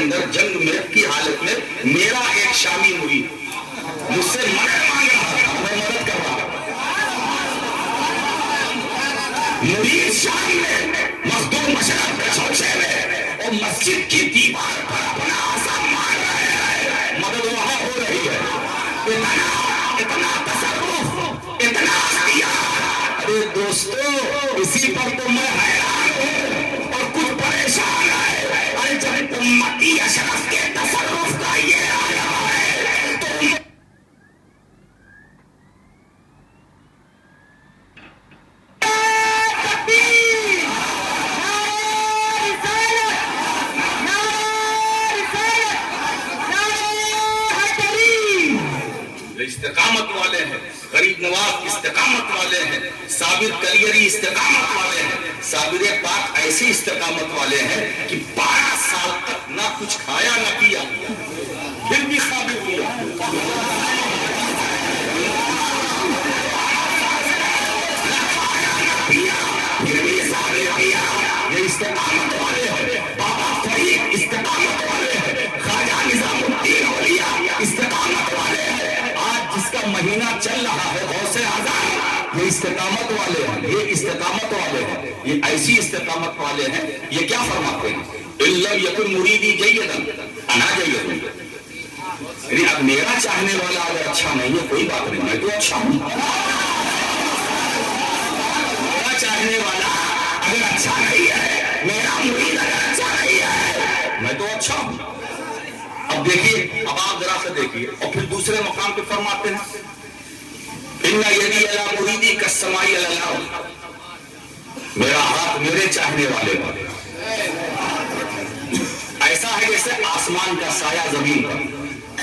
اندر جنگ میں کی حالت میں میرا ایک شامی مرید مجھ سے مدد مانگ رہا تھا، میں مدد کر رہا تھا۔ مرید شام میں مخدوم مشرف کے شوشے میں اور مسجد کی دیوار پر اپنا آسا مار رہے ہیں، مدد وہاں ہو رہی ہے۔ اتنا تصرف، اتنا اختیار، ارے دوستو اسی پر تو میں حیران ہوں اور کچھ پریشان ہے۔ ارے جب امتی اشرف کے تصرف کا یہ عالم ہے تو استقامت والے ہیں، غریب نواز استقامت والے ہیں، صابر کلیری استقامت والے ہیں، صابر پاک ایسی استقامت والے ہیں کہ 12 سال تک نہ کچھ کھایا نہ پیا، پھر بھی صابر ہوا۔ پھر بھی صابر کیا، یہ استقامت والے ہیں۔ بابا فرید استقامت والے ہیں، خواجہ نظام الدین اولیاء استقامت والے ہیں۔ جس کا مہینہ چل رہا ہے غوث اعظم، یہ استقامت والے ہیں، یہ استقامت والے ہیں، یہ ایسی استقامت والے ہیں۔ یہ کیا فرماتے ہیں؟ اِلَّمْ يَكُنْ مُرِيدِي جَيَّدًا أَنَا جَيَّدٌ۔ یعنی اب میرا چاہنے والا اگر اچھا نہیں ہے کوئی بات نہیں، میں تو اچھا ہوں۔ میرا چاہنے والا اگر اچھا نہیں ہے، میرا مرید اگر اچھا نہیں ہے، میں تو اچھا ہوں۔ اب دیکھیے، اب آپ ذرا سے دیکھیے، اور پھر دوسرے مقام پہ فرماتے ہیں اِنَّ يَدِي عَلَىٰ مُرِيدِي كَالسَّمَاءِ عَلَى الْأَرْضِ، میرا ہاتھ میرے چاہنے والے پر ایسا ہے جیسے آسمان کا سایہ زمین پر،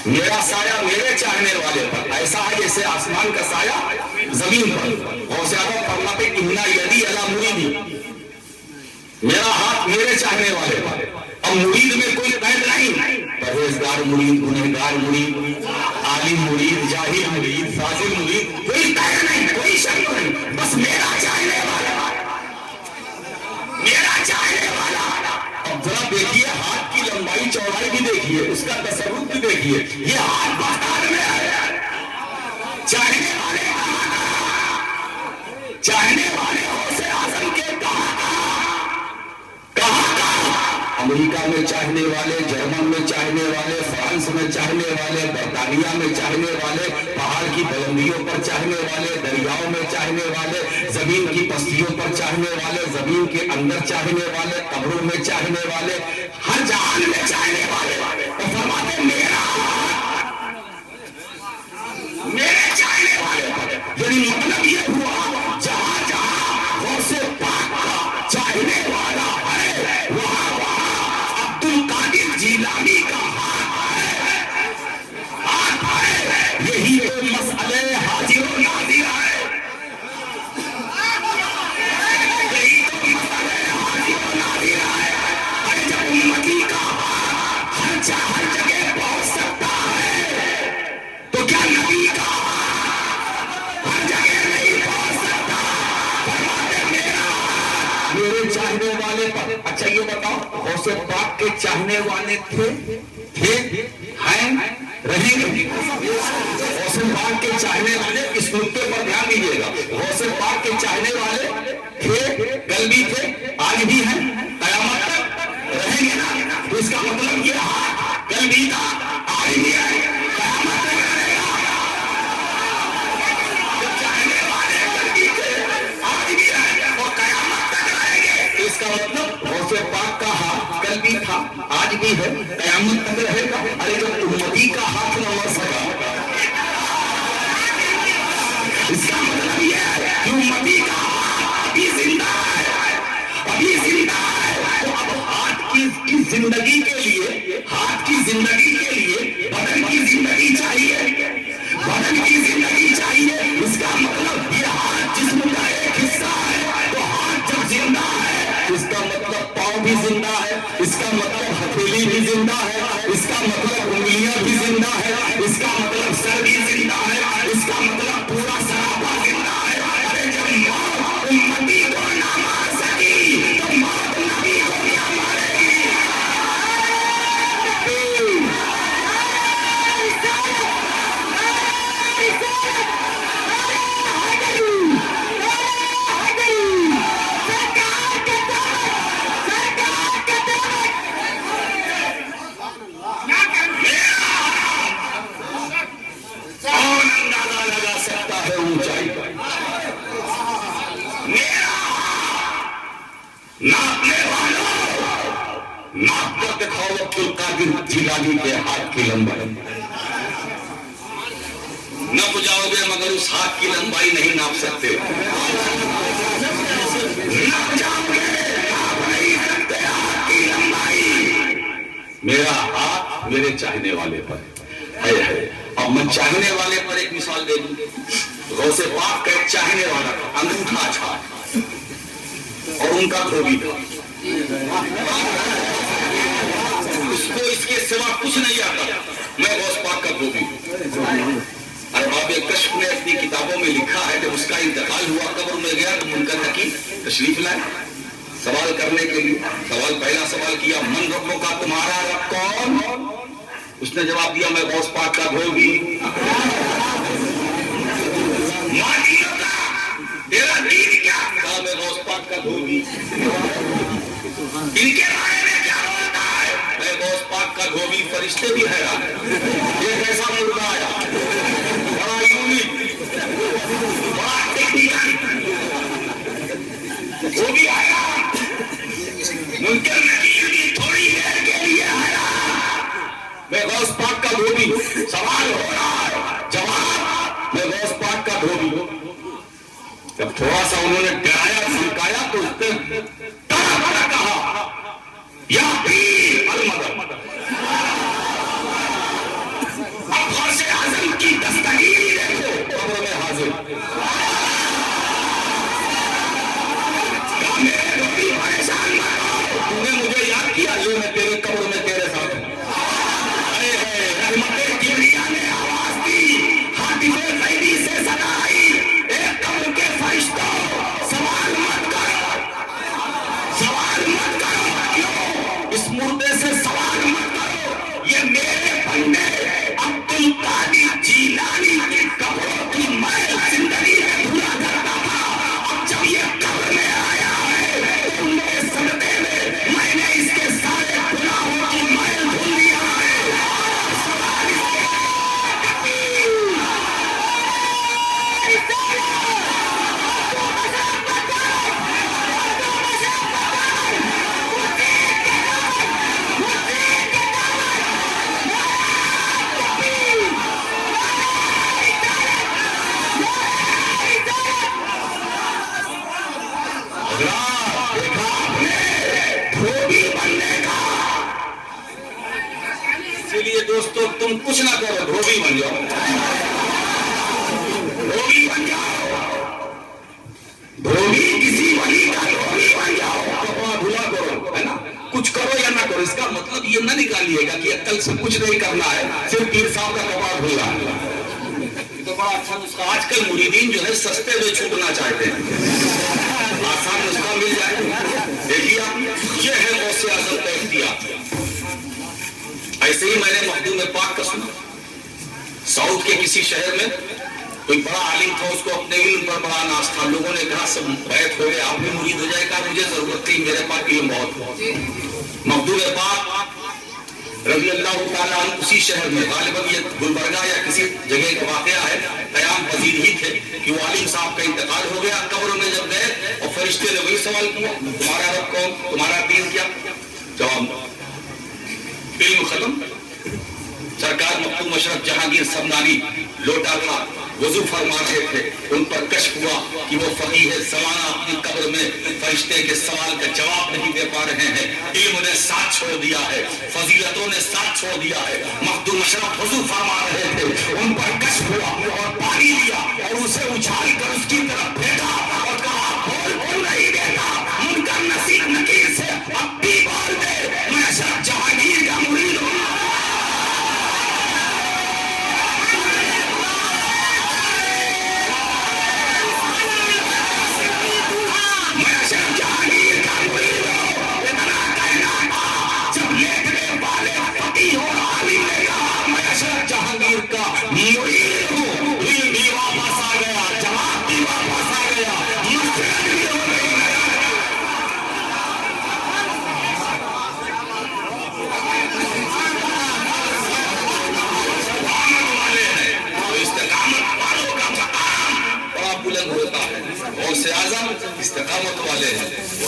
میرا سایہ میرے چاہنے والے پر ایسا ہے جیسے آسمان کا سایہ زمین پر۔ غوث اعظم فرماتے ہیں اِنَّ يَدِي عَلَىٰ مُرِيدِي، میرا ہاتھ میرے چاہنے والے پر۔ اب مرید میں کوئی قید نہیں، پرہیزگار مرید، گنہگار مرید، عالم مرید، جاہل مرید، فاضل مرید، کوئی قید نہیں، کوئی شرط نہیں، بس میرا چاہنے والا، میرا چاہنے والا۔ اب ذرا دیکھیے ہاتھ کی لمبائی چوڑائی بھی دیکھیے، اس کا تصرف بھی دیکھیے، یہ ہاتھ بغداد میں ہے، چاہنے والے چاہنے والے غوث اعظم کے امریکہ میں چاہنے والے، جرمن میں چاہنے والے، فرانس میں چاہنے والے، برطانیہ میں چاہنے والے، پہاڑ کی بلندیوں پر چاہنے والے، دریاؤں میں چاہنے والے، زمین کی پستیوں پر چاہنے والے، زمین کے اندر چاہنے والے، قبروں میں چاہنے والے، ہر جہان میں چاہنے والے، اور فرماتے میرا میرے چاہنے والے۔ یعنی مطلب یہ ہوا جہاں جہاں غوث پاک کا چاہنے والا ہے وہاں جیلانی کا ہاتھ ہے، یہی تو مسئلے حاضر و ناظر ہے، یہی تو مسئلے حاضر و ناظر ہے۔ اور جب امتی کا ہاتھ ہر جگہ پہنچ سکتا ہے تو کیا نبی کا ہر جگہ نہیں پہنچ سکتا؟ فرماتے میرے چاہنے والے پر۔ اچھا یہ بتاؤ غوث پاک کے چاہنے والے تھے ہیں رہیں گے؟ غوث پاک کے چاہنے والے اس نقطے پر دھیان دیجیے گا، غوث پاک کے چاہنے والے تھے، کل بھی تھے، آج بھی ہیں، قیامت تک رہیں گے نا؟ تو اس کا مطلب یہ ہاتھ کل بھی تھا، آج بھی ہے، قیامت تک رہے گا۔ جب چاہنے والے کل بھی تھے، آج بھی ہیں اور قیامت تک رہیں گے، اس کا مطلب غوث پاک کا ہاتھ کل بھی تھا، آج بھی ہے، قیامت تک رہے گا۔ ارے جب امتی کا ہاتھ نہ مر سکا، اس کا مطلب یہ ہے کہ امتی کا ہاتھ ابھی زندہ ہے، ابھی زندہ ہے۔ تو اب ہاتھ کی زندگی کے لیے، ہاتھ کی زندگی کے لیے بدن کی زندگی چاہیے، بدن کی زندگی چاہیے۔ اس کا مطلب یہ ہاتھ جسم کا ایک حصہ ہے، تو ہاتھ جب زندہ ہے اس کا مطلب پاؤں بھی زندہ ہے، اس کا مطلب ہتھیلی بھی زندہ ہے، اس کا مطلب انگلیاں بھی زندہ ہے، اس کا مطلب سر بھی زندہ ہے، اس کا مطلب پورا سراپا زندہ ہے۔ ارے جب موت امتی کو نہ مار سکی تو موت نبی کو کیا مارے گی؟ عبد القادر جیلانی کے ہاتھ کی لمبائی نہ پجاؤ گے مگر اس ہاتھ کی لمبائی نہیں ناپ سکتے، نہ پجاؤ گے آپ نہیں سکتے ہاتھ کی لمبائی۔ میرا ہاتھ میرے چاہنے والے پر ہے۔ اب میں چاہنے والے پر ایک مثال دے دوں، غوث پاک کا ایک چاہنے والا انگوٹھا تھا اور ان کا دھوبی تھا، اس کو اس کے سوا کچھ نہیں آتا، میں غوث پاک کا دھوبی ہوں۔ ارباب کشف نے اپنی کتابوں میں لکھا ہے جب اس کا انتقال ہوا قبر میں گیا تو منکر نکیر تشریف لائے سوال کرنے کے لیے۔ پہلا سوال کیا من ربوں کا، تمہارا رب کون؟ اس نے جواب دیا میں غوث پاک کا دھوبی۔ تیرا دین کیا؟ کہا میں غوث پاک کا دھوبی۔ ان کے بارے میں کیا بولتا ہے؟ میں غوث پاک کا دھوبی۔ فرشتے بھی حیران یہ کیسا مردہ آیا، بڑا یونیک، بڑا ٹیکنیکل، وہ بھی آیا منکر نکیر کی تھوڑی دیر کے لیے آیا، میں غوث پاک کا دھوبی۔ سوال ہو رہا ہے، جواب میں غوث پاک کا دھوبی۔ جب تھوڑا سا انہوں نے ڈرایا دھمکایا تو اس نے بڑا کہا یا پیر المدد۔ اب غوث اعظم کی دستگیری دیکھو، قبر میں حاضر، کہا میرے دھوبی پریشان مت ہو، تو نے مجھے یاد کیا، یہ میں تیرے قبر میں تیرے ساتھ ہوں۔ رحمت کبریا نے آواز دی، حاطف غیبی سے صدا آئی، اے قبر کے فرشتوں سوال مت کرو، سوال مت کرو، کیوں اس مردے سے سوال مت کرو، یہ میرے بندے عبد القادر جیلانی کی قبروں کی میل زندگی میں دھلا کرتا تھا، اب جب یہ قبر میں آیا ہے تو میرے صدقے میں نے اس کے سارے گناہوں کی میل دھل دیا ہے۔ اسی لیے دوستو تم کچھ نہ کرو، دھوبی بن جاؤ، دھوبی بن جاؤ، دھوبی کسی ولی کا دھوبی بن جاؤ، کپڑا دھلا کرو، ہے نا، کچھ کرو یا نہ کرو، اس کا مطلب یہ نہ نکالیے گا کہ عقل سے کچھ نہیں کرنا ہے، صرف پیر صاحب کا کپڑا دھلا۔ یہ تو بڑا اچھا نسخہ، آج کل مریدین جو ہے سستے میں چھوٹنا چاہتے ہیں، آسان نسخہ مل جائے۔ دیکھیے یہ ہے غوث اعظم کا اختیار۔ ایسے ہی میں نے مخدوم پاک کا سنا، ساؤتھ کے کسی شہر میں کوئی بڑا عالم تھا، اس کو اپنے علم پر بڑا ناز تھا، لوگوں نے کہا سب بیعت ہو گئے، آپ بھی مرید ہو جائے گا، مجھے ضرورت نہیں، میرے پاس علم بہت ہے۔ مخدوم پاک رضی اللہ تعالیٰ عنہ اسی شہر میں، غالباً یہ گلبرگہ یا کسی جگہ کا واقعہ ہے، قیام پذیر ہی تھے کہ وہ عالم صاحب کا انتقال ہو گیا۔ قبر میں جب گئے اور فرشتے نے وہی سوال کیا تمہارا رب کون، تمہارا دین کیا؟ جواب علم ختم۔ سرکار مختوم اشرف جہانگیر سمنانی لوٹا تھا، وضو فرما رہے تھے، ان پر کشف ہوا کہ وہ فقیہ زمانہ اپنی قبر میں فرشتے کے سوال کا جواب نہیں دے پا رہے ہیں، علم نے ساتھ چھوڑ دیا ہے، فضیلتوں نے ساتھ چھوڑ دیا ہے۔ مختوم اشرف وضو فرما رہے تھے، ان پر کشف ہوا اور پانی لیا اور اسے اچھال کر اس کی طرف پھینکا اور کہا بول نہیں دیتا، منکر نکیر سے اب بھی بول دے، میں اشرف جہانگیر کا مرید ہوں۔ استقامت والے ہیں، وہ